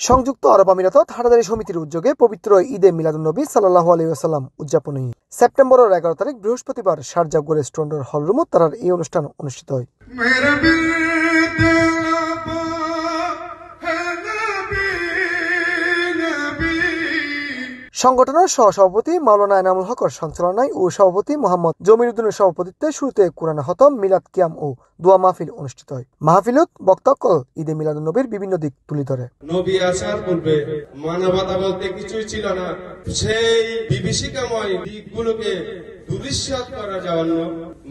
সংযুক্ত আরব আমিরাতত হাটাদারি সমিতির উদ্যোগে পবিত্র ঈদে মিলাদুন্নবী সাল্লাল্লাহু আলাইহি ওয়াসাল্লাম উদযাপনী সেপ্টেম্বরের 11 তারিখ বৃহস্পতিবার শারজাহ রেস্টুরেন্টের হলরুমত তার এই অনুষ্ঠান অনুষ্ঠিত হয়। সংগঠনের সহসভাপতি মাওলানা এনামুল হকর সঞ্চালনায় ও সভাপতি মোহাম্মদ জমির উদ্দিনের সভাপতিত্বে শুরুতে কুরআন খতম, মিলাদ কিয়াম ও দোয়া মাহফিল অনুষ্ঠিত হয়। মাহফিলত বক্তাকল ঈদে মিলাদুন্নবীর বিভিন্ন দিক তুলে ধরে। নবী আসার পূর্বে মানবতা বলতে কিছুই ছিল না। সেই বিভীষিকাময় দিকগুলোকে দুরিশ্বাত করার জন্য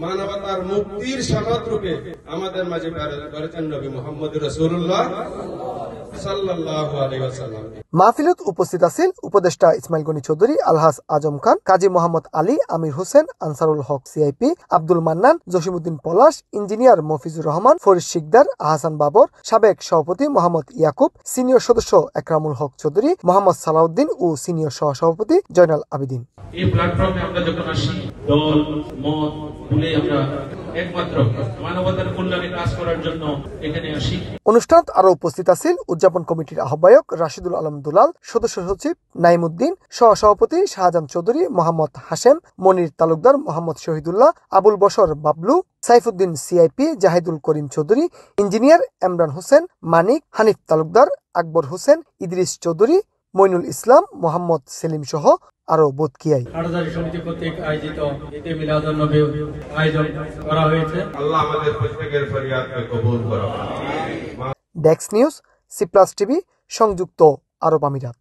মানবতার মুক্তির সনদ রূপে আমাদের মাঝে প্রেরণ করেছেন নবী মুহাম্মদ রাসূলুল্লাহ সাল্লাল্লাহু আলাইহি ওয়াসাল্লাম। মাহফিলত উপস্থিত আছেন উপদেষ্টা ইসমাইল গনি চৌধুরী, আলহাজ আজম খান, কাজী মোহাম্মদ আলী, আমির হোসেন, আনসারুল হক সিআইপি, আব্দুল মান্নান, জসিমউদ্দিন পলাশ, ইঞ্জিনিয়ার মফিজুর রহমান, ফরিদ শিকদার, আহসান বাবর, সাবেক সভাপতি মোহাম্মদ ইয়াকুব, সিনিয়র সদস্য একরামুল হক চৌধুরী, মোহাম্মদ সালাউদ্দিন ও সিনিয়র সহসভাপতি জয়নাল আবিদিন। এই প্ল্যাটফর্মে আমরা যখন আসি দল মত ভুলে আমরা একমাত্র মানবতার কল্যাণে কাজ করার জন্য এখানে আসি। অনুষ্ঠানত আরো উপস্থিত আছেন উদযাপন কমিটির আহ্বায়ক রাশিদুল আলম দুলাল, সদস্য সচিব নাইমুদ্দিন, সহসভাপতি শাহজাহান চৌধুরী, মোহাম্মদ হাশেম, মনির তালুকদার, মোহাম্মদ শহীদুল্লাহ, আবুল বশর বাবলু, সাইফুদ্দিন সিআইপি, জাহিদুল করিম চৌধুরী, ইঞ্জিনিয়ার ইমরান হোসেন, মানিক, হানিফ তালুকদার, আকবর হোসেন, ইদ্রিস চৌধুরী, মইনুল ইসলাম, মোহাম্মদ সেলিম সহ আরো বোধকিয়াই। হাটাদারি সমিতি কর্তৃক আয়োজিত ঈদে মিলাদুন্নবীর আয়োজন করা হয়েছে। আল্লাহ আমাদের প্রত্যেকের ফরিয়াদকে কবুল করুন। ডেস্ক নিউজ, সি+ টিভি, সংযুক্ত আরব আমিরাত।